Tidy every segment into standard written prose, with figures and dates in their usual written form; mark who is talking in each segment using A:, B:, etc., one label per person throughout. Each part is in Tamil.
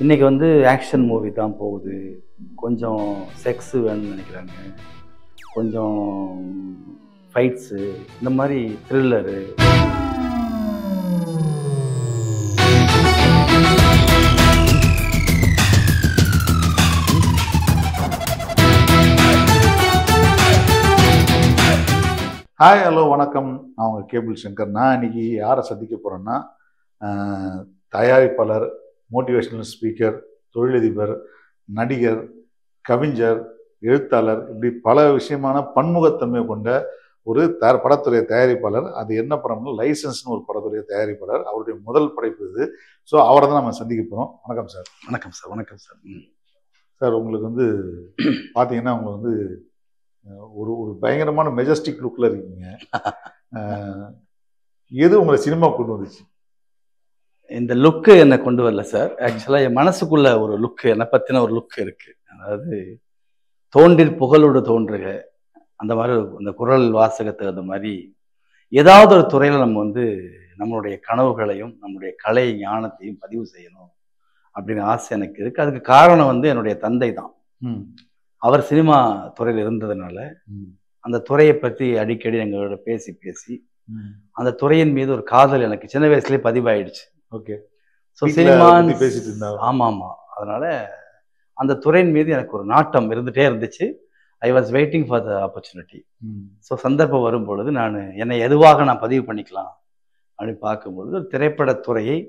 A: இன்றைக்கி வந்து ஆக்ஷன் மூவி தான் போகுது, கொஞ்சம் செக்ஸு வேணும்னு நினைக்கிறாங்க, கொஞ்சம் ஃபைட்ஸு, இந்த மாதிரி த்ரில்லரு.
B: ஹாய், ஹலோ, வணக்கம். நான் உங்கள் கேபிள் சங்கர். நான் இன்னைக்கு யாரை சந்திக்க போகிறேன்னா, தயாரிப்பாளர், மோட்டிவேஷனல் ஸ்பீக்கர், தொழிலதிபர், நடிகர், கவிஞர், எழுத்தாளர், இப்படி பல விஷயமான பன்முகத்தன்மை கொண்ட ஒரு படத்துடைய தயாரிப்பாளர். அது என்ன படம்னா லைசன்ஸ்னு ஒரு படத்துடைய தயாரிப்பாளர். அவருடைய முதல் படைப்பு இது. ஸோ அவரை தான் நம்ம சந்திக்க போகிறோம். வணக்கம் சார்.
A: வணக்கம் சார். வணக்கம் சார்.
B: சார், உங்களுக்கு வந்து பார்த்தீங்கன்னா உங்களுக்கு வந்து ஒரு ஒரு பயங்கரமான மெஜஸ்டிக் லுக்கில் இருக்கீங்க. எது உங்களை சினிமா கொண்டு வந்துச்சு?
A: இந்த லுக்கு என்னை கொண்டு வரல சார். ஆக்சுவலாக என் மனசுக்குள்ள ஒரு லுக்கு, என்னை பற்றின ஒரு லுக்கு இருக்குது. அதாவது தோன்றில் புகழோடு தோன்றுக, அந்த மாதிரி அந்த குரல் வாசகத்தை, அந்த மாதிரி ஏதாவது ஒரு துறையில் நம்ம வந்து நம்மளுடைய கனவுகளையும் நம்மளுடைய கலை ஞானத்தையும் பதிவு செய்யணும் அப்படின்னு ஆசை எனக்கு இருக்குது. அதுக்கு காரணம் வந்து என்னுடைய தந்தை தான். அவர் சினிமா துறையில் இருந்ததுனால அந்த துறையை பற்றி அடிக்கடி எங்களோட பேசி பேசி அந்த துறையின் மீது ஒரு காதல் எனக்கு சின்ன வயசுலேயே பதிவாயிடுச்சு.
B: ஓகே.
A: ஸோ சினிமா
B: பேசிட்டு இருந்தாங்க.
A: ஆமாம் ஆமாம். அதனால அந்த துறையின் மீது எனக்கு ஒரு நாட்டம் இருந்துகிட்டே இருந்துச்சு. I was waiting for the opportunity. So சந்தர்ப்பம் வரும்பொழுது என்னை எதுவாக நான் பதிவு பண்ணிக்கலாம் அப்படின்னு பார்க்கும்பொழுது ஒரு திரைப்படத்துறையை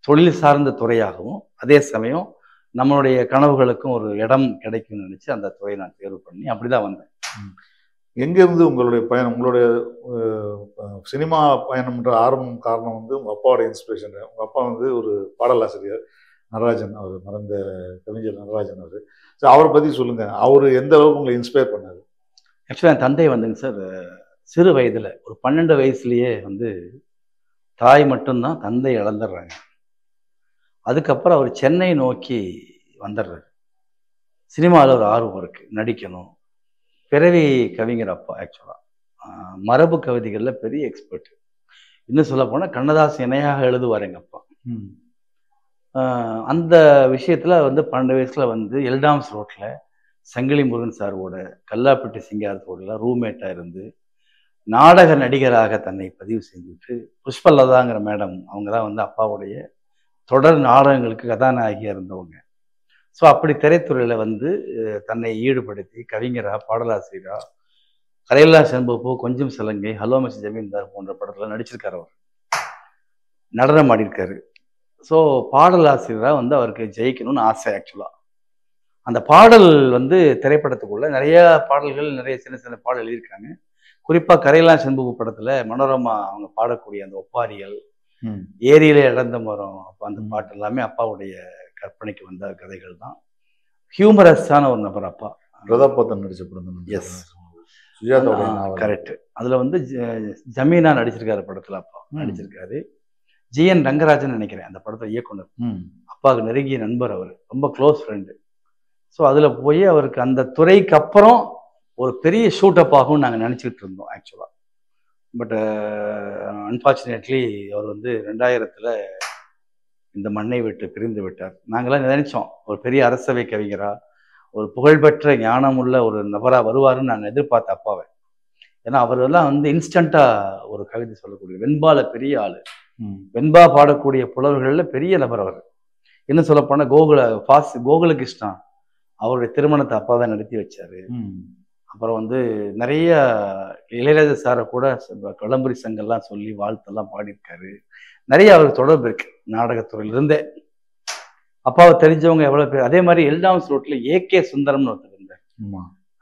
A: தொழில் சார்ந்த துறையாகவும் அதே சமயம் நம்மளுடைய கனவுகளுக்கும் ஒரு இடம் கிடைக்கும்னு நினச்சி அந்த துறையை நான் தேர்வு பண்ணி அப்படி தான் வந்தேன்.
B: எங்கேருந்து உங்களுடைய பயணம், உங்களுடைய சினிமா பயணம்ன்ற ஆரம்பம் காரணம் வந்து உங்கள் அப்பாவோட இன்ஸ்பிரேஷன். உங்கள் அப்பா வந்து ஒரு பாடலாசிரியர் நடராஜன், அவர் மறைந்த கவிஞர் நடராஜன் அவர். ஸோ அவரை பற்றி சொல்லுங்கள். அவர் எந்த அளவுக்கு உங்களை இன்ஸ்பயர் பண்ணார்?
A: ஆக்சுவலாக என் தந்தை வந்துங்க சார், சிறு வயதில் ஒரு 12 வயசுலேயே வந்து தாய் மட்டும்தான், தந்தை இழந்துடுறாங்க. அதுக்கப்புறம் அவர் சென்னை நோக்கி வந்துடுறாரு. சினிமாவில் ஒரு ஆர்வம் இருக்குது, நடிக்கணும். பிறவி கவிஞர் அப்பா. ஆக்சுவலாக மரபு கவிதைகளில் பெரிய எக்ஸ்பர்ட். இன்னும் சொல்ல போனால் கண்ணதாசன் இணையாக எழுதுவார் எங்கள் அப்பா. அந்த விஷயத்தில் வந்து 12 வயசில் வந்து எல்டாம்ஸ் ரோட்டில் சங்கிலி முருகன் சாரோட கல்லாப்பட்டி சிங்காரத்தோட ரூம்மேட்டாக இருந்து நாடக நடிகராக தன்னை பதிவு செஞ்சுட்டு புஷ்பலதாங்கிற மேடம், அவங்க தான் வந்து அப்பாவுடைய தொடர் நாடகங்களுக்கு கதாநாயகியாக இருந்தவங்க. ஸோ அப்படி திரைத்துறையில் வந்து தன்னை ஈடுபடுத்தி கவிஞராக, பாடலாசிரியராக கரையெல்லாம் செம்பூ, கொஞ்சம் சிலங்கை, ஹலோ மிஸ் ஜமீன்தார் போன்ற படத்தில் நடிச்சிருக்காரு. அவர் நடனம் ஆடியிருக்காரு. ஸோ பாடலாசிரியராக வந்து அவருக்கு ஜெயிக்கணும்னு ஆசை. ஆக்சுவலாக அந்த பாடல் வந்து திரைப்படத்துக்குள்ள நிறைய பாடல்கள், நிறைய சின்ன சின்ன பாடல் எழுதியிருக்காங்க. குறிப்பாக கரையெல்லாம் செம்பூ படத்தில் மனோரமா அவங்க பாடக்கூடிய அந்த ஒப்பாரிகள், ஏரியில இழந்த மரம், அப்போ அந்த பாட்டு எல்லாமே அப்பாவுடைய கற்பனைக்கு வந்த கதைகள் தான். ஹியூமரஸான ஒரு நபர் அப்பா.
B: பிரதாபத்தன் நடிச்ச படம்.
A: எஸ்,
B: சுஜாதாவுடைய
A: கரெக்ட். அதில் வந்து ஜமீனா நடிச்சிருக்காரு படத்தில். அப்பா நடிச்சிருக்காரு. ஜிஎன் ரங்கராஜன் நினைக்கிறேன் அந்த படத்தில் இயக்குனர். அப்பாவுக்கு நெருங்கிய நண்பர், அவர் ரொம்ப க்ளோஸ் ஃப்ரெண்டு. ஸோ அதில் போய் அவருக்கு அந்த துறைக்கு அப்புறம் ஒரு பெரிய ஷூட்டப் ஆகும்னு நாங்கள் நினச்சிக்கிட்டு இருந்தோம் ஆக்சுவலாக. பட் அன்ஃபார்ச்சுனேட்லி அவர் வந்து 2000 இந்த மண்ணை விட்டு பிரிந்து விட்டார். நாங்களாம் நினைச்சோம் ஒரு பெரிய அரசவை கவிஞரா, ஒரு புகழ்பெற்ற ஞானமுள்ள ஒரு நபராக வருவாருன்னு நாங்கள் எதிர்பார்த்த அப்பாவை. ஏன்னா அவரெல்லாம் வந்து இன்ஸ்டண்ட்டாக ஒரு கவிதை சொல்லக்கூடிய வெண்பால பெரிய ஆள். வெண்பா பாடக்கூடிய புலவர்களில் பெரிய நபர் அவர். இன்னும் சொல்லப்போனால் கோகுலகிருஷ்ணா அவருடைய திருமணத்தை அப்பா தான் நடத்தி வச்சாரு. அப்புறம் வந்து நிறைய இளையராஜா சாரை கூட களம்புரி சங்கெல்லாம் சொல்லி வாழ்த்தெல்லாம் பாடியிருக்காரு. நிறைய அவருக்கு தொடர்பு இருக்கு நாடகத்துறையிலிருந்தே. அப்பாவை தெரிஞ்சவங்க எவ்வளோ பேர். அதே மாதிரி எல்டாம்ஸ் ரோட்டில் ஏகே சுந்தரம்னு ஒருத்தர் இருந்தார்.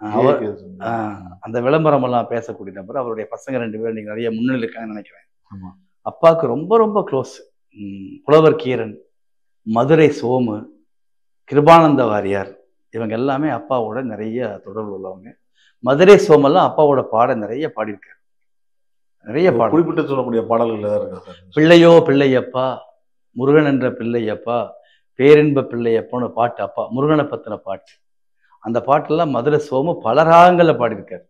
A: அவர் அந்த விளம்பரம் எல்லாம் பேசக்கூடிய நபர். அவருடைய பசங்க 2 பேர் நீங்கள் நிறைய முன்னிலை இருக்காங்கன்னு நினைக்கிறேன். அப்பாவுக்கு ரொம்ப ரொம்ப க்ளோஸ். புலவர் கீரன், மதுரை சோமு, கிருபானந்த வாரியார், இவங்க எல்லாமே அப்பாவோட நிறைய தொடர்பு உள்ளவங்க. மதுரை சோமெல்லாம் அப்பாவோட பாட நிறைய பாடியிருக்காரு. நிறைய பாடல்
B: குறிப்பிட்டு சொல்லக்கூடிய பாடல்கள் இருக்கு.
A: பிள்ளையோ பிள்ளையப்பா, முருகன் என்ற பிள்ளையப்பா, பேரின்ப பிள்ளையப்பான்னு பாட்டு, அப்பா முருகனை பத்தின பாட்டு. அந்த பாட்டெல்லாம் மதுரை சோமு பல ராகங்களில் பாடியிருக்காரு.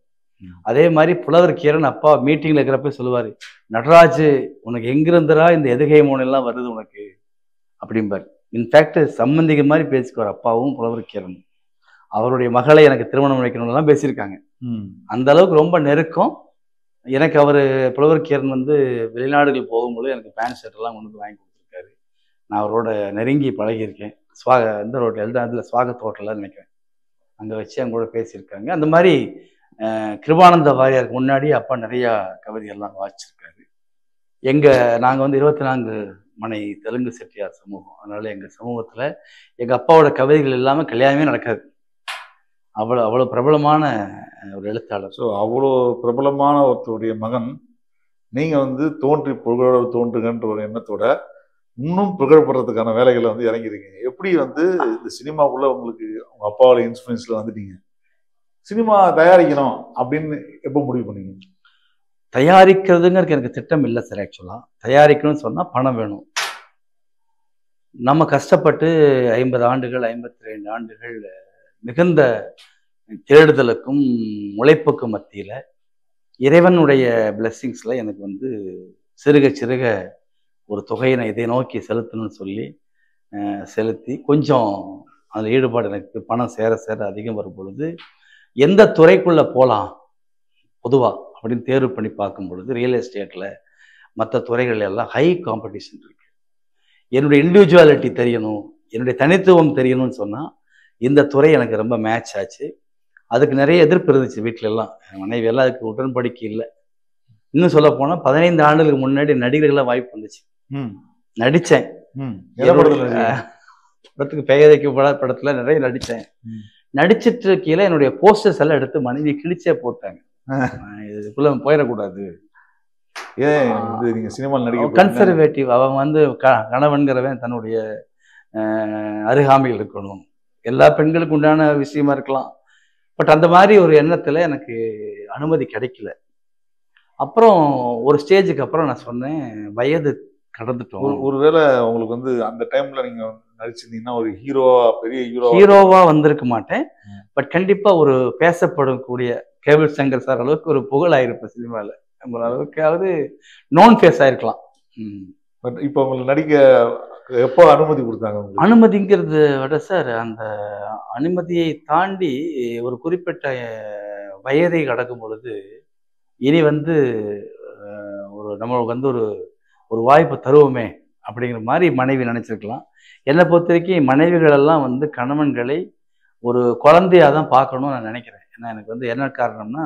A: அதே மாதிரி புலவர் கீரன் அப்பா மீட்டிங்ல இருக்கிறப்ப சொல்லுவாரு, நடராஜு உனக்கு எங்கிருந்தரா இந்த எதுகை மோனெல்லாம் வருது உனக்கு அப்படிம்பார். இன்ஃபேக்ட் சம்பந்திக மாதிரி பேசிக்குவார் அப்பாவும் புலவர் கீரனும். அவருடைய மகளை எனக்கு திருமணம் வைக்கணும்லாம் பேசியிருக்காங்க. அந்த அளவுக்கு ரொம்ப நெருக்கம். எனக்கு அவர் புலவர் கீரன் வந்து வெளிநாடுகள் போகும்போது எனக்கு பேண்ட் ஷர்ட் எல்லாம் கொண்டு வந்து வாங்கி கொடுத்துருக்காரு. நான் அவரோட நெருங்கி பழகியிருக்கேன். இந்த ரோட்டில் இதில் ஸ்வாகத் ஹோட்டலில் நினைக்கிறேன், அங்கே வச்சு அவங்க கூட பேசியிருக்காங்க. அந்த மாதிரி கிருபானந்த வாரியாருக்கு முன்னாடி அப்பா நிறையா கவிதைகள்லாம் வாசிச்சிருக்காரு. நாங்கள் வந்து 24 மனை தெலுங்கு செட்டியார் சமூகம். அதனால எங்கள் சமூகத்தில் எங்கள் அப்பாவோட கவிதைகள் இல்லாமல் கல்யாணமே நடக்காது. அவ்வளோ பிரபலமான ஒரு எழுத்தாளர்.
B: ஸோ அவ்வளோ பிரபலமான ஒருத்தருடைய மகன் நீங்கள் வந்து தோன்றி புகழோடு தோன்றுங்கன்ற ஒரு எண்ணத்தோட இன்னும் புகழ்படுறதுக்கான வேலைகளை வந்து இறங்கிருக்கீங்க. எப்படி வந்து இந்த சினிமாவுக்குள்ள உங்களுக்கு உங்க அப்பாவோட இன்ஃப்ளூயன்ஸ்ல வந்துட்டீங்க? சினிமா தயாரிக்கணும் அப்படின்னு எப்போ முடிவு பண்ணீங்க?
A: தயாரிக்கிறதுங்கிறது எனக்கு திட்டம் இல்லை சார். ஆக்சுவலாக தயாரிக்கணும்னு சொன்னால் பணம் வேணும். நம்ம கஷ்டப்பட்டு 50 ஆண்டுகள் 52 ஆண்டுகள் மிகுந்த தேடுதலுக்கும் உழைப்புக்கும் மத்தியில் இறைவனுடைய பிளெஸ்ஸிங்ஸில் எனக்கு வந்து சிறுக சிறுக ஒரு தொகையை நான் இதை நோக்கி செலுத்தணும்னு சொல்லி செலுத்தி கொஞ்சம் அதில் ஈடுபாடு எனக்கு பணம் சேர சேர அதிகம் வரும் பொழுது எந்த துறைக்குள்ளே போகலாம் பொதுவாக அப்படின்னு தேர்வு பண்ணி பார்க்கும் பொழுது ரியல் எஸ்டேட்டில் மற்ற துறைகள் எல்லாம் ஹை காம்படிஷன் இருக்கு. என்னுடைய இண்டிவிஜுவாலிட்டி தெரியணும், என்னுடைய தனித்துவம் தெரியணும்னு சொன்னால் இந்த துறை எனக்கு ரொம்ப மேட்ச் ஆச்சு. அதுக்கு நிறைய எதிர்ப்பு இருந்துச்சு வீட்டில எல்லாம். மனைவி எல்லாம் அதுக்கு உடன்படிக்கை இல்லை. இன்னும் சொல்ல போனால் 15 ஆண்டுகளுக்கு முன்னாடி நடிகர்கள்லாம் வாய்ப்பு வந்துச்சு. நடித்தேன். படத்துக்கு பெயர் வைக்கப்படாத படத்துல நிறைய நடித்தேன். நடிச்சிட்டு கீழே என்னுடைய போஸ்டர்ஸ் எல்லாம் எடுத்து மனைவி கிழிச்சே போட்டாங்க. இதுக்குள்ள போயிடக்கூடாது, கன்சர்வேட்டிவ். அவன் வந்து கணவன்கிறவன் தன்னுடைய அருகாமையில் இருக்கணும், எல்லா பெண்களுக்கு உண்டான விஷயமா இருக்கலாம். பட் அந்த மாதிரி ஒரு எண்ணத்துல எனக்கு அனுமதி கிடைக்கல. அப்புறம் ஒரு ஸ்டேஜுக்கு அப்புறம் நான் சொன்னேன், வயது கடந்துட்டோம்.
B: ஒருவேளை உங்களுக்கு வந்து அந்த டைம்ல நீங்க நடிச்சிருந்தீங்கன்னா ஒரு பெரிய
A: ஹீரோவா வந்திருக்க மாட்டேன். பட் கண்டிப்பா ஒரு பேசப்படக்கூடிய கேபிள் சங்கர் சார் அளவுக்கு ஒரு புகழ் ஆயிருப்பேன் சினிமாவில். உங்கள அளவுக்காவது நோன் ஃபேஸ் ஆயிருக்கலாம்.
B: பட் இப்போ உங்களுக்கு நடிக்க எப்போ அனுமதி கொடுத்தாங்க?
A: அனுமதிங்கிறத விட சார், அந்த அனுமதியை தாண்டி ஒரு குறிப்பிட்ட வயதை கடக்கும் பொழுது இனி வந்து நம்மளுக்கு வந்து ஒரு வாய்ப்பு தருவோமே அப்படிங்கிற மாதிரி மனைவி நினைச்சிருக்கலாம். என்னை பொறுத்த வரைக்கும் மனைவிகள் எல்லாம் வந்து கணவன்களை ஒரு குழந்தையாக தான் பார்க்கணும்னு நான் நினைக்கிறேன். ஏன்னா எனக்கு வந்து என்ன காரணம்னா,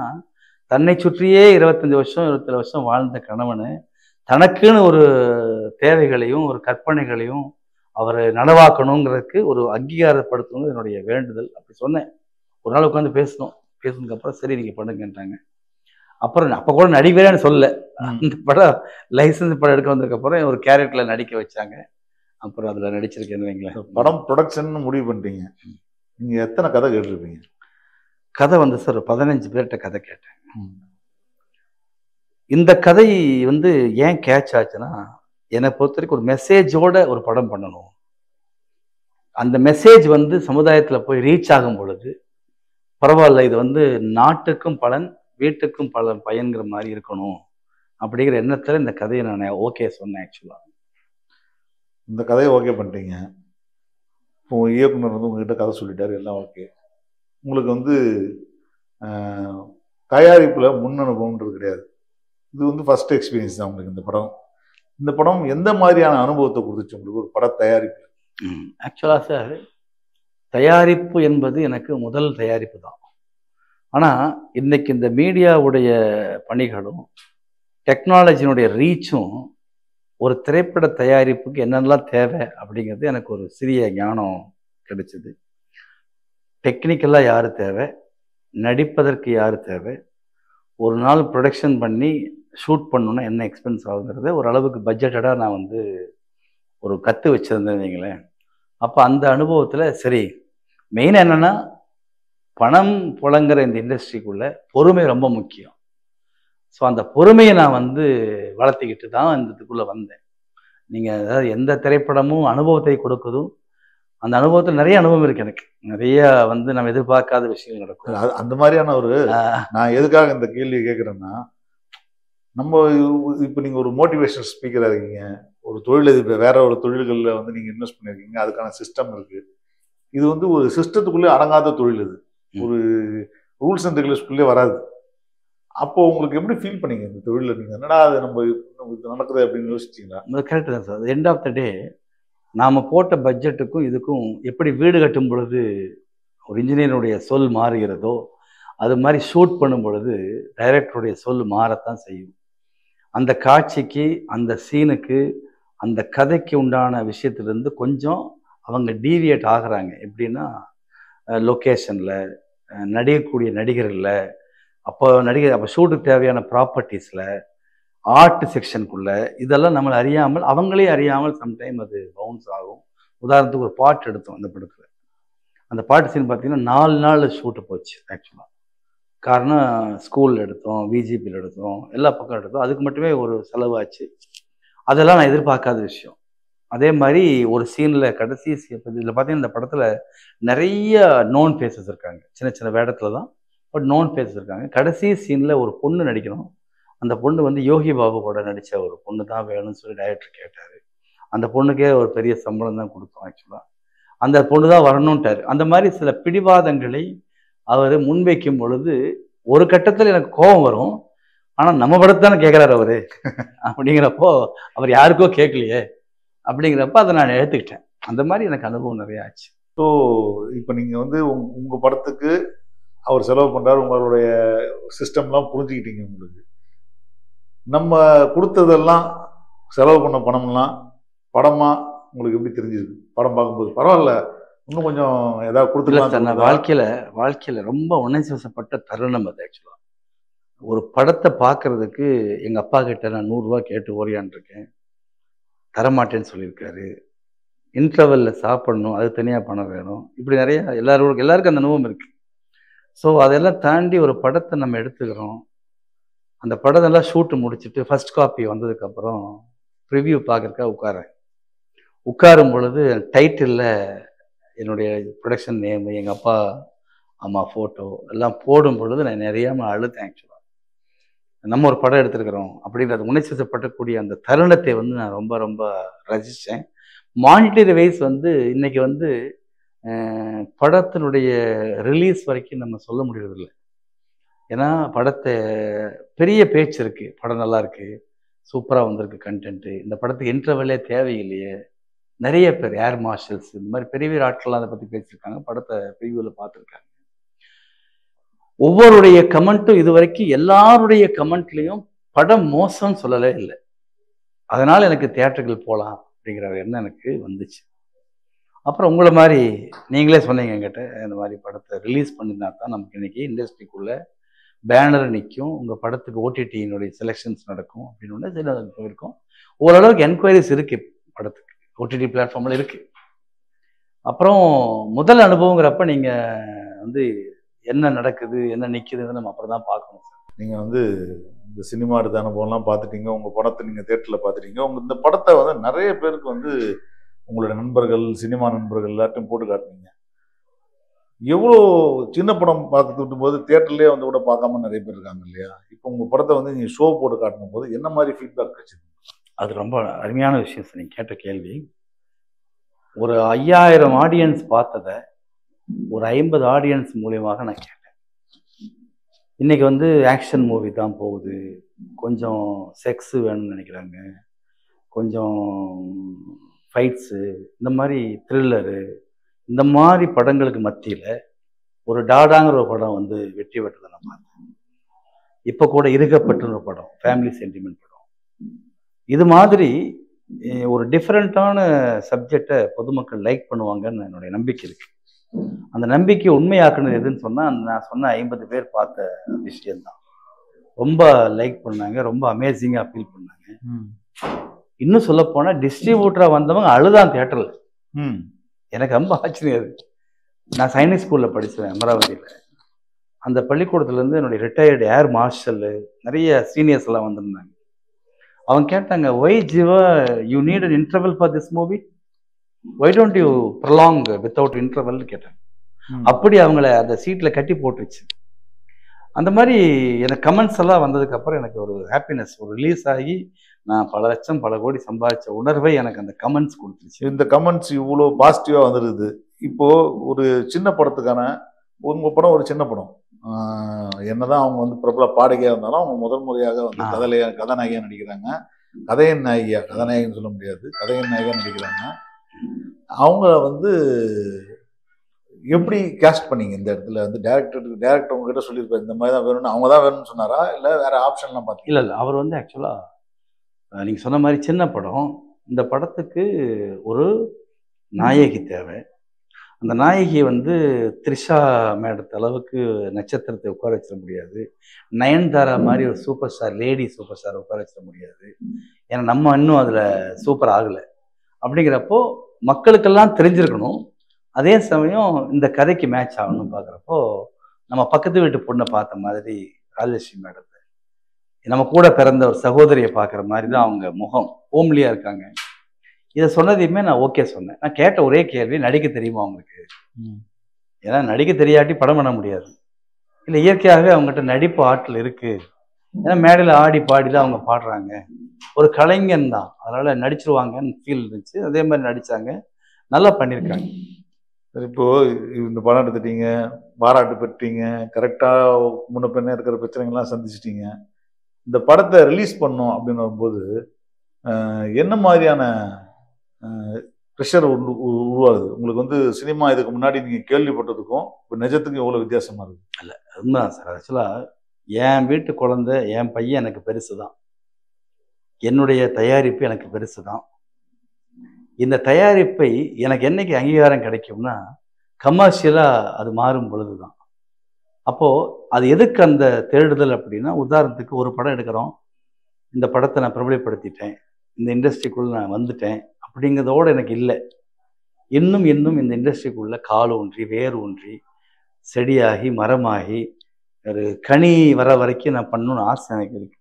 A: தன்னை சுற்றியே 25 வருஷம் 27 வருஷம் வாழ்ந்த கணவனு தனக்குன்னு ஒரு தேவைகளையும் ஒரு கற்பனைகளையும் அவர் நனவாக்கணுங்கிறதுக்கு ஒரு அங்கீகாரப்படுத்தணும் என்னுடைய வேண்டுதல். அப்படி சொன்னேன். ஒரு நாள் உட்காந்து பேசினதுக்கு அப்புறம் சரி நீங்கள் பண்ணுங்கன்றாங்க. அப்புறம் அப்போ கூட நடிக்கிறேன்னு சொல்லல. அந்த படம் லைசன்ஸ் படம் எடுக்க வந்ததுக்கப்புறம் ஒரு கேரக்டரில் நடிக்க வச்சாங்க. அப்புறம் அதில் நடிச்சிருக்கேன்னு வைங்களேன்.
B: படம் ப்ரொடக்ஷன் முடிவு பண்ணிட்டீங்க. நீங்கள் எத்தனை கதை கேட்டிருப்பீங்க?
A: கதை வந்து சார் 15 பேர்கிட்ட கதை கேட்டேன். இந்த கதை வந்து ஏன் கேட்ச் ஆச்சுன்னா, என்னை பொறுத்த வரைக்கும் ஒரு மெசேஜோட ஒரு படம் பண்ணணும். அந்த மெசேஜ் வந்து சமுதாயத்தில் போய் ரீச் ஆகும் பொழுது பரவாயில்ல, இது வந்து நாட்டுக்கும் பலன் வீட்டுக்கும் பயன்கிற மாதிரி இருக்கணும் அப்படிங்கிற எண்ணத்துல இந்த கதையை நான் ஓகே சொன்னேன். ஆக்சுவலா
B: இந்த கதையை ஓகே பண்ணிட்டீங்க. இப்போ இயக்குனர் வந்து உங்ககிட்ட கதை சொல்லிட்டாரு, எல்லாம் ஓகே. உங்களுக்கு வந்து தயாரிப்புல முன் அனுபவம்ன்றது கிடையாது. இது வந்து ஃபர்ஸ்ட் எக்ஸ்பீரியன்ஸ் தான் உங்களுக்கு. இந்த படம் எந்த மாதிரியான அனுபவத்தை கொடுத்துச்சு உங்களுக்கு ஒரு பட தயாரிப்பு?
A: ஆக்சுவலா சார், தயாரிப்பு என்பது எனக்கு முதல் தயாரிப்பு தான். ஆனால் இன்னைக்கு இந்த மீடியாவுடைய பணிகளும் டெக்னாலஜினுடைய ரீச்சும் ஒரு திரைப்பட தயாரிப்புக்கு என்னென்னலாம் தேவை அப்படிங்கிறது எனக்கு ஒரு சிறிய ஞானம் கிடைச்சிது. டெக்னிக்கலாக யார் தேவை, நடிப்பதற்கு யார் தேவை, ஒரு நாள் ப்ரொடக்ஷன் பண்ணி ஷூட் பண்ணணுன்னா என்ன எக்ஸ்பென்ஸ் ஆகுங்கிறத ஓரளவுக்கு பட்ஜெட்டடாக நான் வந்து ஒரு கற்று வச்சுருந்தேன் வைங்களேன். அப்போ அந்த அனுபவத்தில் சரி, மெயின் என்னென்னா பணம் புழங்குற இந்த இண்டஸ்ட்ரிக்குள்ள பொறுமை ரொம்ப முக்கியம். ஸோ அந்த பொறுமையை நான் வந்து வளர்த்திக்கிட்டு தான் இந்த இதுக்குள்ளே வந்தேன். நீங்கள் அதாவது எந்த திரைப்படமும் அனுபவத்தை கொடுக்குதும், அந்த அனுபவத்தில் நிறைய அனுபவம் இருக்கு. எனக்கு நிறைய வந்து நம்ம எதிர்பார்க்காத விஷயங்கள் நடக்கும்.
B: அந்த மாதிரியான ஒரு நான் எதுக்காக இந்த கேள்வி கேட்குறேன்னா, நம்ம இப்போ நீங்கள் ஒரு மோட்டிவேஷனல் ஸ்பீக்கராக இருக்கீங்க, ஒரு தொழிலதிபர் வேற ஒரு தொழில்களில் வந்து நீங்கள் இன்வெஸ்ட் பண்ணியிருக்கீங்க, அதுக்கான சிஸ்டம் இருக்கு. இது வந்து ஒரு சிஸ்டத்துக்குள்ளே அடங்காத தொழில். இது ஒரு ரூல்ஸ் அண்ட் ரெகுலேஷனுக்குள்ளே வராது. அப்போ உங்களுக்கு எப்படி ஃபீல் பண்ணீங்க இந்த தொழிலில்? நீங்கள் என்னடா அது நம்ம நடக்குது அப்படின்னு யோசிச்சிங்களா?
A: கரெக்டு தான் சார். எண்ட் ஆஃப் த டே நாம் போட்ட பட்ஜெட்டுக்கும் இதுக்கும் எப்படி வீடு கட்டும் பொழுது ஒரு இன்ஜினியருடைய சொல் மாறுகிறதோ அது மாதிரி ஷூட் பண்ணும் பொழுது டைரக்டருடைய சொல் மாறத்தான் செய்யும். அந்த காட்சிக்கு, அந்த சீனுக்கு, அந்த கதைக்கு உண்டான விஷயத்திலிருந்து கொஞ்சம் அவங்க டீவியேட் ஆகுறாங்க. எப்படின்னா லொக்கேஷனில், நடிக்கக்கூடிய நடிகர்களில், அப்போ ஷூட்டுக்கு தேவையான ப்ராப்பர்ட்டிஸில், ஆர்ட் செக்ஷனுக்குள்ளே, இதெல்லாம் நம்மளை அறியாமல், அவங்களே அறியாமல் சம்டைம் அது பவுன்ஸ் ஆகும். உதாரணத்துக்கு ஒரு பாட்டு எடுத்தோம் அந்த படத்தில். அந்த பாட்டு சீன் பார்த்தீங்கன்னா 4 நாள் ஷூட்டு போச்சு ஆக்சுவலாக. காரணம் ஸ்கூலில் எடுத்தோம், விஜிபியில் எடுத்தோம், எல்லா பக்கம் எடுத்தோம். அதுக்கு மட்டுமே ஒரு செலவாச்சு. அதெல்லாம் நான் எதிர்பார்க்காத விஷயம். அதே மாதிரி ஒரு சீனில் கடைசி இதில் பார்த்தீங்கன்னா இந்த படத்தில் நிறைய நோன் ஃபேஸஸ் இருக்காங்க. சின்ன சின்ன வேடத்தில் தான், பட் நோன் ஃபேஸஸ் இருக்காங்க. கடைசி சீனில் ஒரு பொண்ணு நடிக்கணும். அந்த பொண்ணு வந்து யோகி பாபு கூட நடித்த ஒரு பொண்ணு தான் வேணும்னு சொல்லி டைரக்டர் கேட்டார். அந்த பொண்ணுக்கே ஒரு பெரிய சம்பளம் தான் கொடுத்தோம் ஆக்சுவலாக. அந்த பொண்ணு தான் வரணுன்ட்டார். அந்த மாதிரி சில பிடிவாதங்களை அவர் முன்வைக்கும் பொழுது ஒரு கட்டத்தில் எனக்கு கோபம் வரும். ஆனால் நம்ம படத்தை தானே கேட்குறாரு அவரு அப்படிங்கிறப்போ, அவர் யாருக்கோ கேட்கலையே அப்படிங்கிறப்ப அதை நான் எடுத்துக்கிட்டேன். அந்த மாதிரி எனக்கு அனுபவம் நிறைய ஆச்சு.
B: ஸோ இப்போ நீங்கள் வந்து உங்கள் படத்துக்கு அவர் செலவு பண்ணுறாரு, உங்களுடைய சிஸ்டம்லாம் புரிஞ்சுக்கிட்டீங்க. உங்களுக்கு நம்ம கொடுத்ததெல்லாம் செலவு பண்ண பணம்லாம் படமாக உங்களுக்கு எப்படி தெரிஞ்சுது? படம் பார்க்கும்போது பரவாயில்ல, இன்னும் கொஞ்சம் ஏதாவது கொடுத்துக்கலாம்.
A: வாழ்க்கையில் ரொம்ப உணர்ச்சி வசப்பட்ட தருணம் அது ஆக்சுவலாக. ஒரு படத்தை பார்க்கறதுக்கு எங்கள் அப்பா கிட்ட நான் 100 ரூபா கேட்டு ஓரியான்ருக்கேன். தரமாட்டேன்னு சொல்லியிருக்காரு. இன்டர்வெல்லில் சாப்பிடணும், அது தனியாக பணம் வேணும். இப்படி நிறைய எல்லாருக்கும் அந்த அனுபவம் இருக்குது. ஸோ அதெல்லாம் தாண்டி ஒரு படத்தை நம்ம எடுத்துக்கிறோம். அந்த படத்தெல்லாம் ஷூட்டு முடிச்சுட்டு ஃபர்ஸ்ட் காப்பி வந்ததுக்கப்புறம் ப்ரிவ்யூ பார்க்குறக்கா உட்காரும் பொழுது டைட்டிலில் என்னுடைய ப்ரொடக்ஷன் நேமு, எங்கள் அப்பா அம்மா ஃபோட்டோ எல்லாம் போடும் பொழுது நான் நிறையாமல் அழுத்தேன் ஆக்சுவலாக. நம்ம ஒரு படம் எடுத்துருக்கிறோம் அப்படின்றது உணர்ச்சிப்படக்கூடிய அந்த தருணத்தை வந்து நான் ரொம்ப ரொம்ப ரசித்தேன். மானிட்டரி வைஸ் வந்து இன்றைக்கி வந்து படத்தினுடைய ரிலீஸ் வரைக்கும் நம்ம சொல்ல முடியறதில்லை. ஏன்னா படத்தை பெரிய பேச்சு இருக்குது, படம் நல்லா இருக்குது, சூப்பராக வந்திருக்கு கண்டென்ட்டு, இந்த படத்துக்கு இன்டர்வெல்லே தேவையில்லையே. நிறைய பேர் ஏர் மார்ஷல்ஸ் இந்த மாதிரி பெரிய பெரிய ஆட்கள்லாம் அதை பற்றி பேசியிருக்காங்க, படத்தை ப்ரிவியூவில் பார்த்துருக்காங்க. ஒவ்வொருடைய கமெண்ட்டும் இது வரைக்கும் எல்லாருடைய கமெண்ட்லேயும் படம் மோசம்னு சொல்லவே இல்லை. அதனால் எனக்கு தியேட்டர்கள் போகலாம் அப்படிங்கிற எண்ணம் எனக்கு வந்துச்சு. அப்புறம் உங்களை மாதிரி நீங்களே சொன்னீங்க என்கிட்ட, இந்த மாதிரி படத்தை ரிலீஸ் பண்ணினா தான் நமக்கு இன்றைக்கி இண்டஸ்ட்ரிக்குள்ளே பேனர் நிற்கும், உங்கள் படத்துக்கு ஓடிடியினுடைய செலெக்ஷன்ஸ் நடக்கும் அப்படின்னு சில போயிருக்கோம். ஓரளவுக்கு என்கொயரிஸ் இருக்குது, படத்துக்கு ஓடிடி பிளாட்ஃபார்மில் இருக்குது. அப்புறம் முதல் அனுபவங்கிறப்ப நீங்கள் வந்து என்ன நடக்குது, என்ன நிற்குதுன்னு நம்ம அப்புறம் தான் பார்க்கணும் சார்.
B: நீங்கள் வந்து இந்த சினிமா எடுத்த அனுபவம்லாம் பார்த்துட்டீங்க, உங்கள் படத்தை நீங்கள் தேட்டரில் பார்த்துட்டீங்க. இந்த படத்தை வந்து நிறைய பேருக்கு வந்து உங்களுடைய நண்பர்கள், சினிமா நண்பர்கள் எல்லாத்தையும் போட்டு காட்டுனீங்க. எவ்வளோ சின்ன படம் பார்த்துட்டு போது தியேட்டர்லேயே வந்து கூட பார்க்காம நிறைய பேர் இருக்காங்க இல்லையா? இப்போ உங்கள் படத்தை வந்து நீங்கள் ஷோ போட்டு காட்டும் போது என்ன மாதிரி ஃபீட்பேக் கிடைச்சிது?
A: அது ரொம்ப அருமையான விஷயம் சார் நீங்கள் கேட்ட கேள்வி. ஒரு 5000 ஆடியன்ஸ் பார்த்ததை ஒரு 50 ஆடியன்ஸ் மூலியமாக நான் கேட்டேன். இன்றைக்கி வந்து ஆக்ஷன் மூவி தான் போகுது, கொஞ்சம் செக்ஸு வேணும்னு நினைக்கிறாங்க, கொஞ்சம் ஃபைட்ஸு, இந்த மாதிரி த்ரில்லரு, இந்த மாதிரி படங்களுக்கு மத்தியில் ஒரு டாடாங்கிற ஒரு படம் வந்து வெற்றி பெற்றதை நான் பார்த்தேன். இப்போ கூட இருக்கப்பட்ட ஒரு படம், ஃபேமிலி சென்டிமெண்ட் படம். இது மாதிரி ஒரு டிஃப்ரெண்ட்டான சப்ஜெக்டை பொதுமக்கள் லைக் பண்ணுவாங்கன்னு என்னுடைய நம்பிக்கை இருக்குது. அந்த நம்பிக்கை உண்மையாக்குனது எதுன்னு சொன்னால், நான் சொன்ன 50 பேர் பார்த்த விஷயம்தான். ரொம்ப லைக் பண்ணாங்க, ரொம்ப அமேசிங்காக ஃபீல் பண்ணாங்க. இன்னும் சொல்ல போனால் டிஸ்ட்ரிபியூட்டராக வந்தவங்க அழுதான் தியேட்டரில். எனக்கு ரொம்ப ஆச்சரியம் அது. நான் சைனிக் ஸ்கூலில் படித்தேன் அமராவதியில். அந்த பள்ளிக்கூடத்துலேருந்து என்னுடைய ரிட்டையர்டு ஏர் மார்ஷல் நிறைய சீனியர்ஸ் எல்லாம் வந்திருந்தாங்க. அவங்க கேட்டாங்க, why Jeeva you need an interval for this movie, why don't you prolong without இன்டர்வல்னு கேட்டாங்க. அப்படி அவங்கள அந்த சீட்டில் கட்டி போட்டுருச்சு. அந்த மாதிரி எனக்கு கமெண்ட்ஸ் எல்லாம் வந்ததுக்கப்புறம் எனக்கு ஒரு ஹாப்பினஸ், ஒரு ரிலீஸ் ஆகி நான் பல லட்சம் பல கோடி சம்பாதிச்ச உணர்வை எனக்கு அந்த கமெண்ட்ஸ் கொடுத்துருச்சு.
B: இந்த கமெண்ட்ஸ் இவ்வளோ பாசிட்டிவாக வந்துருக்குது. இப்போ ஒரு சின்ன படத்துக்கான உங்க படம் ஒரு சின்ன படம். என்னதான் அவங்க வந்து பிரபல பாடகியாக இருந்தாலும் அவங்க முதல் முறையாக வந்து கதாநாயகியாக நடிக்கிறாங்க. கதையின் நாயகியா, கதாநாயகின்னு சொல்ல முடியாது, கதையின் நாயகியாக நடிக்கிறாங்க. அவங்க வந்து எப்படி கேஸ்ட் பண்ணீங்க இந்த இடத்துல? வந்து டேரக்டர் உங்ககிட்ட சொல்லியிருப்பாரு இந்த மாதிரி தான் வேணும்னு, அவங்க தான் வேணும்னு சொன்னாரா இல்லை வேற ஆப்ஷன்லாம் பார்த்தீங்க?
A: இல்லை இல்லை, அவர் வந்து ஆக்சுவலாக நீங்கள் சொன்ன மாதிரி சின்ன படம். இந்த படத்துக்கு ஒரு நாயகி தேவை. அந்த நாயகியை வந்து த்ரிஷா மேடத்து அளவுக்கு நட்சத்திரத்தை உட்கார வச்சிட முடியாது. நயன்தாரா மாதிரி ஒரு super star, lady super star உட்கார வச்சிட முடியாது. ஏன்னா நம்ம இன்னும் அதில் சூப்பர் ஆகலை. அப்படிங்கிறப்போ மக்களுக்கெல்லாம் தெரிஞ்சிருக்கணும். அதே சமயம் இந்த கதைக்கு மேட்ச் ஆகணும்னு பார்க்குறப்போ நம்ம பக்கத்து வீட்டு பொண்ணை பார்த்த மாதிரி ராஜலட்சுமி மேடத்தை, நம்ம கூட பிறந்த ஒரு சகோதரியை பார்க்குற மாதிரி தான் அவங்க முகம், ஹோம்லியாக இருக்காங்க. இதை சொன்னதையுமே நான் ஓகே சொன்னேன். நான் கேட்ட ஒரே கேள்வி, நடிக்க தெரியுமா அவங்களுக்கு? ஏன்னா நடிக்க தெரியாட்டி படம் பண்ண முடியாது. இல்லை இயற்கையாகவே அவங்ககிட்ட நடிப்பு ஆற்றல் இருக்குது. ஏன்னா மேடையில் ஆடி பாடி தான் அவங்க பாடுறாங்க. ஒரு கலைஞன் தான், அதனால் நடிச்சிருவாங்கன்னு ஃபீல் இருந்துச்சு. அதே மாதிரி நடித்தாங்க, நல்லா பண்ணியிருக்காங்க.
B: இப்போ இந்த படம் எடுத்துட்டீங்க, பாராட்டு பெற்றீங்க, கரெக்டாக முன்ன பின்ன இருக்கிற பிரச்சனைகள்லாம் சந்திச்சிட்டீங்க. இந்த படத்தை ரிலீஸ் பண்ணோம் அப்படின்னு வரும்போது என்ன மாதிரியான ப்ரெஷர் உருவாகுது உங்களுக்கு? வந்து சினிமா இதுக்கு முன்னாடி நீங்கள் கேள்விப்பட்டதுக்கும் இப்போ நிஜத்துக்கும் எவ்வளோ வித்தியாசமாக இருக்குது?
A: இல்லை உண்மைதான் சார். ஆக்சுவலாக என் வீட்டு குழந்தை, என் பையன் எனக்கு பெருசு தான். என்னுடைய தயாரிப்பு எனக்கு பெருசு தான். இந்த தயாரிப்பை எனக்கு என்னைக்கு அங்கீகாரம் கிடைக்கும்னா கமர்ஷியலாக அது மாறும் பொழுது தான். அப்போது அது எதுக்கு அந்த தேடுதல் அப்படின்னா, உதாரணத்துக்கு ஒரு படம் எடுக்கிறோம், இந்த படத்தை நான் பிரபலப்படுத்திட்டேன், இந்த இண்டஸ்ட்ரிக்குள்ளே நான் வந்துட்டேன் அப்படிங்கிறதோடு எனக்கு இல்லை. இன்னும் இந்த இண்டஸ்ட்ரிக்குள்ளே கால் ஊன்றி வேர் ஊன்றி செடியாகி மரமாகி ஒரு கனி வர வரைக்கும் நான் பண்ணணும்னு ஆசை எனக்கு இருக்கு.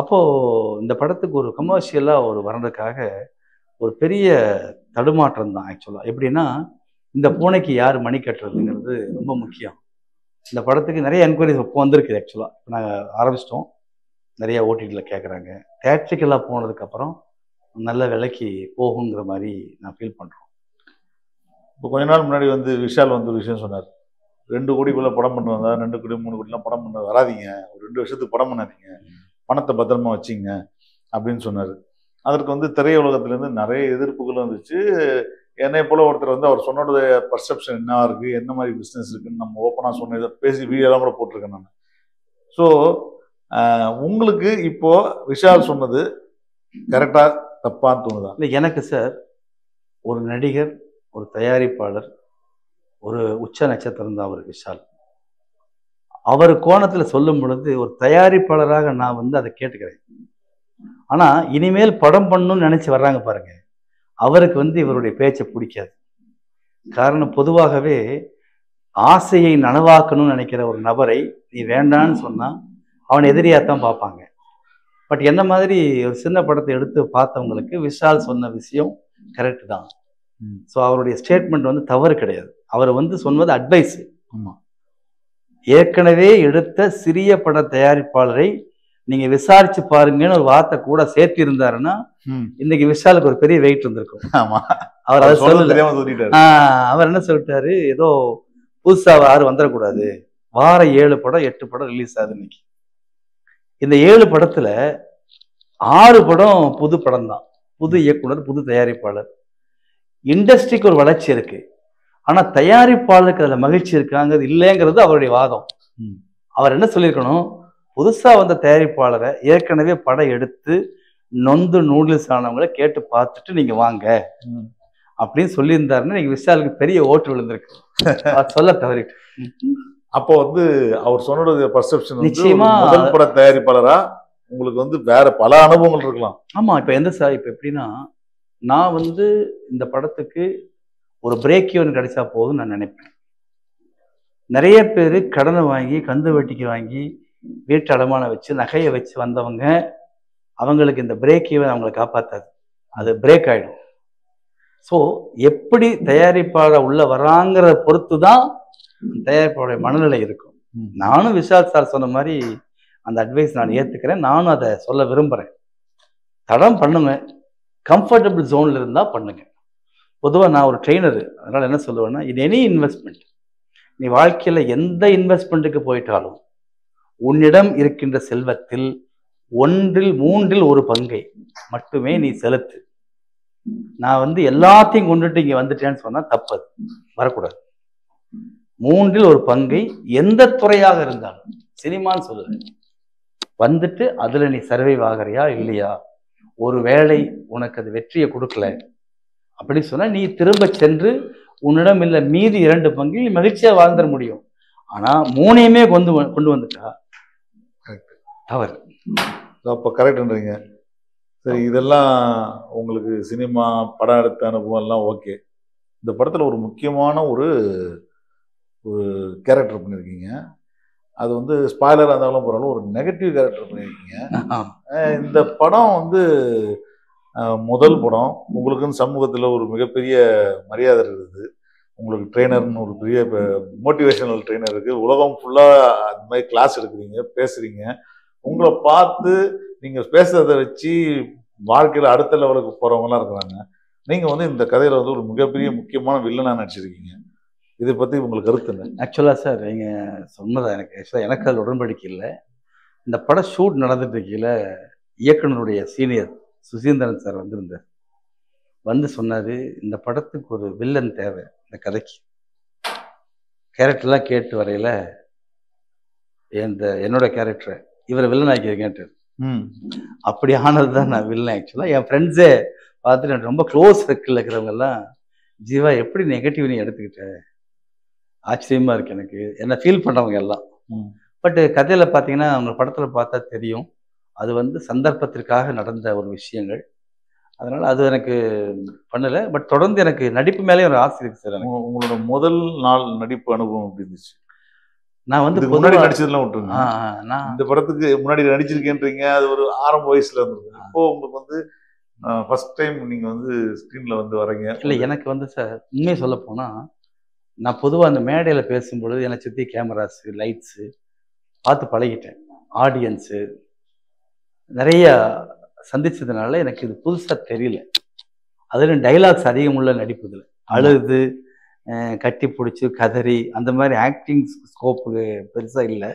A: அப்போது இந்த படத்துக்கு ஒரு கமர்ஷியலாக ஒரு வர்றதுக்காக ஒரு பெரிய தடுமாற்றம் தான். ஆக்சுவலாக எப்படின்னா, இந்த பூனைக்கு யார் மணி கட்டுறதுங்கிறது ரொம்ப முக்கியம். இந்த படத்துக்கு நிறைய என்கொயரிஸ் இப்போ வந்திருக்குது. ஆக்சுவலாக இப்போ நாங்கள் ஆரம்பிச்சிட்டோம், நிறைய ஓடிடியில் கேட்குறாங்க. தேட்ரிக்கெல்லாம் போனதுக்கப்புறம் நல்ல விலைக்கு போகுங்கிற மாதிரி நான் ஃபீல் பண்ணுறோம்.
B: இப்போ கொஞ்ச நாள் முன்னாடி வந்து விஷால் வந்து ஒரு விஷயம் சொன்னார், 2 கோடிக்குள்ளே படம் பண்ணுவாங்க, 2 கோடி 3 கோடிலாம் படம் பண்ண வராதிங்க, ஒரு 2 வருஷத்துக்கு படம் பண்ணாதீங்க, பணத்தை பத்திரமா வச்சிங்க அப்படின்னு சொன்னார். அதற்கு வந்து திரையுலகத்துலேருந்து நிறைய எதிர்ப்புகளும் வந்துச்சு. என்னை போல ஒருத்தர் வந்து அவர் சொன்னோட பர்செப்ஷன் என்ன இருக்குது, என்ன மாதிரி பிஸ்னஸ் இருக்குன்னு நம்ம ஓப்பனாக சொன்ன பேசி வீடியோலாம் கூட போட்டிருக்கேன் நான். ஸோ உங்களுக்கு இப்போது விஷால் சொன்னது கரெக்டாக தப்பான்னு தோணுதா?
A: இல்லை எனக்கு சார், ஒரு நடிகர், ஒரு தயாரிப்பாளர், ஒரு உச்ச நட்சத்திரம் தான் அவர் விஷால். அவர் கோணத்தில் சொல்லும் பொழுது ஒரு தயாரிப்பாளராக நான் வந்து அதை கேட்டுக்கிறேன். ஆனால் இனிமேல் படம் பண்ணணும்னு நினச்சி வர்றாங்க பாருங்க, அவருக்கு வந்து இவருடைய பேச்சை பிடிக்காது. காரணம், பொதுவாகவே ஆசையை நனவாக்கணும்னு நினைக்கிற ஒரு நபரை நீ வேண்டான்னு சொன்னால் அவன் எதிரியாகத்தான் பார்ப்பாங்க. பட் என்ன மாதிரி ஒரு சின்ன படத்தை எடுத்து பார்த்தவங்களுக்கு விஷால் சொன்ன விஷயம் கரெக்டு தான். ஸோ அவருடைய ஸ்டேட்மெண்ட் வந்து தவறு கிடையாது. அவர் வந்து சொன்னது அட்வைஸ். ஆமாம், ஏற்கனவே எடுத்த சிறிய பட தயாரிப்பாளரை நீங்க விசாரிச்சு பாருங்கன்னு ஒரு வார்த்தை கூட சேர்த்து இருந்தாருன்னா இன்னைக்கு விஷாலுக்கு ஒரு பெரிய வெயிட் இருந்திருக்கும்.
B: ஆமா,
A: அவர் அதை சொல்லல. அவர் என்ன சொல்லிட்டாரு, ஏதோ புதுசா யாரும் வந்துடக்கூடாது, வாரம் 7 படம் 8 படம் ரிலீஸ் ஆகுது. இன்னைக்கு இந்த 7 படத்துல 6 படம் புது படம் தான், புது இயக்குனர், புது தயாரிப்பாளர். இண்டஸ்ட்ரிக்கு ஒரு வளர்ச்சி இருக்கு, ஆனா தயாரிப்பாளருக்கு அதுல மகிழ்ச்சி இருக்காங்கிறது இல்லைங்கிறது அவருடைய வாதம். அவர் என்ன சொல்லியிருக்கணும், புதுசா வந்த தயாரிப்பாளரை ஏற்கனவே படம் எடுத்து நொந்து நூடுல்ஸ் ஆனவங்களை கேட்டு பார்த்துட்டு நீங்க வாங்க அப்படின்னு சொல்லியிருந்தாருன்னு நீங்க விஷாலுக்கு பெரிய ஓட்டு விழுந்திருக்கு. சொல்ல தவறிட்டு.
B: அப்போ வந்து அவர் சொன்னது பர்செப்ஷன்
A: நிச்சயமா
B: முதல் பட தயாரிப்பாளரா உங்களுக்கு வந்து வேற பல அனுபவங்கள் இருக்கலாம்.
A: ஆமா, இப்ப எந்த சார், இப்ப எப்படின்னா, நான் வந்து இந்த படத்துக்கு ஒரு பிரேக் ஈவன் கிடைச்சா போதும் நான் நினைப்பேன். நிறைய பேர் கடனை வாங்கி கந்து வட்டிக்கு வாங்கி வீட்டு அடமானம் வச்சு நகையை வச்சு வந்தவங்க, அவங்களுக்கு இந்த பிரேக் ஈவன் அவங்களை காப்பாற்றாது, அது பிரேக் ஆகிடும். ஸோ எப்படி தயாரிப்பாளர் உள்ள வராங்கிறத பொறுத்து தான் தயாரிப்பாளருடைய மனநிலை இருக்கும். நானும் விஷால் சார் சொன்ன மாதிரி அந்த அட்வைஸ் நான் ஏற்றுக்கிறேன், நானும் அதை சொல்ல விரும்புகிறேன். தடம் பண்ணுங்க, கம்ஃபர்டபுள் ஜோன்ல இருந்தா பண்ணுங்க. பொதுவா நான் ஒரு ட்ரெயினர், அதனால என்ன சொல்லுவேன்னா, இன் எனி இன்வெஸ்ட்மெண்ட், நீ வாழ்க்கையில எந்த இன்வெஸ்ட்மெண்ட்டுக்கு போயிட்டாலும் உன்னிடம் இருக்கின்ற செல்வத்தில் 1/3 ஒரு பங்கை மட்டுமே நீ செலுத்து. நான் வந்து எல்லாத்தையும் கொண்டுட்டு இங்க வந்துட்டேன்னு சொன்னா தப்பது, வரக்கூடாது. 3 ஒரு பங்கை எந்த துறையாக இருந்தாலும், சினிமான்னு சொல்லுது, வந்துட்டு அதுல நீ சர்வைவ் ஆகிறியா இல்லையா, ஒரு வேளை உனக்கு அது வெற்றியை கொடுக்கல அப்படி சொன்னா நீ திரும்ப சென்று உன்னிடம் இல்ல மீதி 2 பங்கில் நீ மகிழ்ச்சியா வாழ்ந்துட முடியும். ஆனா 3ஐயுமே கொண்டு வந்துட்டா தவறு.
B: அப்போ கரெக்டுன்றீங்க. சரி, இதெல்லாம் உங்களுக்கு சினிமா படம் எடுத்த அனுபவம் எல்லாம் ஓகே. இந்த படத்தில் ஒரு முக்கியமான ஒரு கேரக்டர் பண்ணியிருக்கீங்க. அது வந்து ஸ்பாய்லராக இருந்தாலும் பரவாயில்ல, ஒரு நெகட்டிவ் கேரக்டர் பண்ணியிருக்கீங்க. இந்த படம் வந்து முதல் படம், உங்களுக்குன்னு சமூகத்தில் ஒரு மிகப்பெரிய மரியாதை இருக்குது. உங்களுக்கு ட்ரெயினர்னு ஒரு பெரிய மோட்டிவேஷனல் ட்ரெயினர் இருக்குது. உலகம் ஃபுல்லாக அந்த மாதிரி கிளாஸ் எடுக்கிறீங்க, பேசுகிறீங்க. உங்களை பார்த்து நீங்கள் பேசுறதை வச்சு வாழ்க்கையில் அடுத்த லெவலுக்கு போகிறவங்களாம் இருக்கிறாங்க. நீங்கள் வந்து இந்த கதையில் வந்து ஒரு மிகப்பெரிய முக்கியமான வில்லனாக நடிச்சிருக்கீங்க. இதை பற்றி உங்களுக்கு கருத்து என்ன?
A: ஆக்சுவலாக சார், நீங்கள் சொன்னதா எனக்கு அதில் உடன்படிக்கை இல்லை. இந்த படம் ஷூட் நடந்துட்டு இருக்கையில் இயக்குனருடைய சீனியர் சுசீந்திரன் சார் வந்திருந்தார். வந்து சொன்னார், இந்த படத்துக்கு ஒரு வில்லன் தேவை, இந்த கதைக்கு. கேரக்டர்லாம் கேட்டு வரையில் என்னோட கேரக்டரை இவரை வில்லன் ஆக்கியிருக்கேன்ட்டு. அப்படி ஆனது தான் நான் வில்லன். ஆக்சுவலாக என் ஃப்ரெண்ட்ஸே பார்த்துட்டு எனக்கு ரொம்ப க்ளோஸ் சர்க்கிள் இருக்கிறவங்க எல்லாம், ஜீவா எப்படி நெகட்டிவ் நீ எடுத்துக்கிட்ட, ஆச்சரியமா இருக்கு எனக்கு, என்ன ஃபீல் பண்ணுறவங்க எல்லாம். பட் கதையில் பார்த்தீங்கன்னா அவங்க படத்தில் பார்த்தா தெரியும், அது வந்து சந்தர்ப்பத்திற்காக நடந்த ஒரு விஷயங்கள். அதனால அது எனக்கு பண்ணலை. பட் தொடர்ந்து எனக்கு நடிப்பு மேலே ஒரு ஆசை இருக்கு சார்.
B: உங்களோட முதல் நாள் நடிப்பு அனுபவம் எப்படி இருந்துச்சு?
A: நான் வந்து
B: முன்னாடி நடிச்சதெல்லாம் விட்டுருங்க, நான் இந்த படத்துக்கு முன்னாடி நடிச்சிருக்கேன்றீங்க, அது ஒரு ஆரம்ப வயசுல இருந்தது. இப்போ உங்களுக்கு வந்து ஃபர்ஸ்ட் டைம் நீங்க வந்து ஸ்க்ரீன்ல வந்து வரீங்க.
A: இல்லை, எனக்கு வந்து சார் உண்மையை சொல்ல போனா, நான் பொதுவாக அந்த மேடையில் பேசும்பொழுது என்னை சுற்றி கேமராஸு லைட்ஸு பார்த்து பழகிட்டேன். ஆடியன்ஸு நிறைய சந்திச்சதுனால எனக்கு இது புதுசாக தெரியல. அதில் டைலாக்ஸ் அதிகம் உள்ள நடிப்புதில் அழுது கட்டி பிடிச்சி கதறி அந்த மாதிரி ஆக்டிங் ஸ்கோப்பு பெருசாக இல்லை.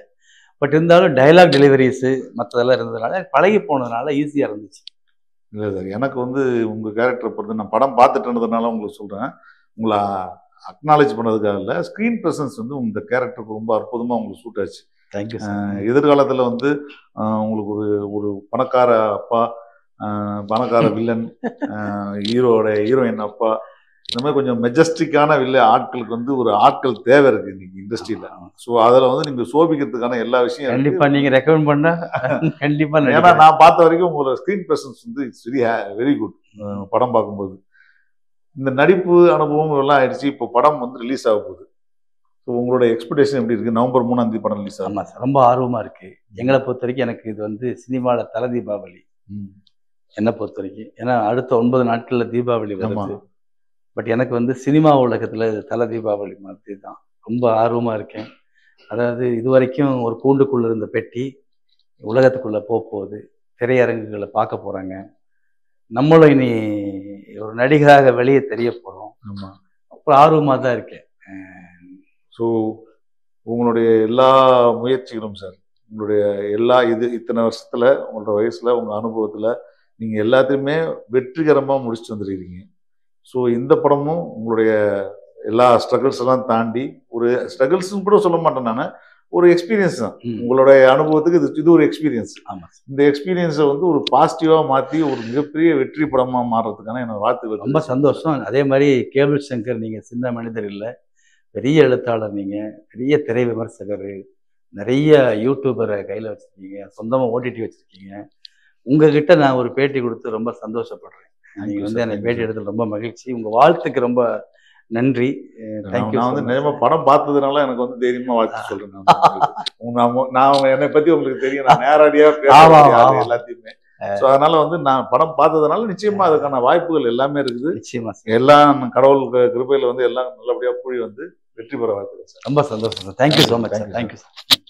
A: பட் இருந்தாலும் டைலாக் டெலிவரிஸு மற்றதெல்லாம் இருந்ததுனால பழகி போனதுனால ஈஸியாக இருந்துச்சு.
B: இல்லை சார், எனக்கு வந்து உங்கள் கேரக்டரை பொறுத்து நான் படம் பார்த்துட்டுன்றதுனால உங்களுக்கு சொல்கிறேன். உங்களை அக்னாலேஜ் பண்ணதுக்காக இல்லை, ஸ்க்ரீன் ப்ரெசன்ஸ் வந்து இந்த கேரக்டருக்கு ரொம்ப அற்புதமாக உங்களுக்கு சூட் ஆச்சு.
A: தேங்க்யூ.
B: எதிர்காலத்தில் வந்து உங்களுக்கு ஒரு பணக்கார அப்பா, பணக்கார வில்லன், ஹீரோயின் அப்பா, இந்த மாதிரி கொஞ்சம் மெஜஸ்டிக்கான ஆட்களுக்கு வந்து ஒரு ஆட்கள் தேவை இருக்கு இன்னைக்கு இண்டஸ்ட்ரியில. ஸோ அதில் வந்து நீங்க சோபிக்கிறதுக்கான எல்லா விஷயம்
A: கண்டிப்பா நீங்க ரெக்கமெண்ட் பண்ணா கண்டிப்பா.
B: ஏன்னா நான் பார்த்த வரைக்கும் உங்களோட ஸ்கிரீன் பிரசன்ஸ் வந்து இட்ஸ் வெரி குட். படம் பார்க்கும்போது இந்த நடிப்பு அனுபவம் எல்லாம் ஆயிடுச்சு. இப்போ படம் வந்து ரிலீஸ் ஆக போகுது. ஸோ உங்களோட எக்ஸ்பெக்டேஷன் எப்படி இருக்கு? நவம்பர் 3 படம் ரிலீஸ் ஆகும்.
A: ஆமாம் சார், ரொம்ப ஆர்வமா இருக்கு. எங்களை பொறுத்த வரைக்கும் எனக்கு இது வந்து சினிமாவில் தலை தீபாவளி என்னை பொறுத்த வரைக்கும். ஏன்னா அடுத்த 9 நாட்கள்ல தீபாவளி வருது. பட் எனக்கு வந்து சினிமா உலகத்தில் தலை தீபாவளி மாதிரி தான் ரொம்ப ஆர்வமாக இருக்கேன். அதாவது இது வரைக்கும் ஒரு கூண்டுக்குள்ளே இருந்த பெட்டி உலகத்துக்குள்ளே போகுது, திரையரங்குகளை பார்க்க போகிறாங்க. நம்மளும் இனி ஒரு நடிகராக வெளியே தெரிய போகிறோம். அப்புறம் ஆர்வமாக தான் இருக்கேன்.
B: ஸோ உங்களுடைய எல்லா முயற்சிகளும் சார், உங்களுடைய எல்லா இத்தனை வருஷத்தில் உங்களோட வயசில் உங்கள் அனுபவத்தில் நீங்கள் எல்லாத்தையுமே வெற்றிகரமாக முடிச்சுட்டு வந்துருக்கீங்க. ஸோ இந்த படமும் உங்களுடைய எல்லா ஸ்ட்ரகிள்ஸ் எல்லாம் தாண்டி, ஒரு ஸ்ட்ரகிள்ஸ்ன்னு கூட சொல்ல மாட்டேன் நான், ஒரு எக்ஸ்பீரியன்ஸ் தான். உங்களுடைய அனுபவத்துக்கு இது ஒரு எக்ஸ்பீரியன்ஸ். இந்த எக்ஸ்பீரியன்ஸை வந்து ஒரு பாசிட்டிவாக மாற்றி ஒரு மிகப்பெரிய வெற்றி படமாக மாறுறதுக்கான என்னோட வாழ்த்துக்கள்.
A: ரொம்ப சந்தோஷம். அதே மாதிரி கேபிள் சங்கர், நீங்கள் சின்ன மனிதர் இல்லை, பெரிய எழுத்தாளர், நீங்கள் பெரிய திரை விமர்சகர், நிறைய யூடியூபரை கையில் வச்சுருக்கீங்க, சொந்தமாக ஓடிடி வச்சுருக்கீங்க. உங்ககிட்ட நான் ஒரு பேட்டி கொடுத்து ரொம்ப சந்தோஷப்படுறேன். நீங்கள் வந்து என்னை பேட்டி எடுத்து ரொம்ப மகிழ்ச்சி. உங்கள் வாழ்த்துக்கு ரொம்ப நன்றி. தேங்க்யூ.
B: நான் வந்து நிஜமா படம் பார்த்ததுனால எனக்கு வந்து தைரியமா வாழ்த்து சொல்றேன். நான் என்னை பத்தி உங்களுக்கு தெரியும், நான் நேரடியா பேசுறேன் எல்லாத்தையுமே. ஸோ அதனால வந்து நான் படம் பார்த்ததுனால நிச்சயமா அதுக்கான வாய்ப்புகள் எல்லாமே இருக்குது.
A: நிச்சயமா
B: எல்லாம் கடவுள் கிருபையில வந்து எல்லாம் நல்லபடியா கூடி வந்து வெற்றி பெற வாழ்த்துக்கள் சார்.
A: ரொம்ப சந்தோஷம் sir. Thank you so much sir. Thank you sir.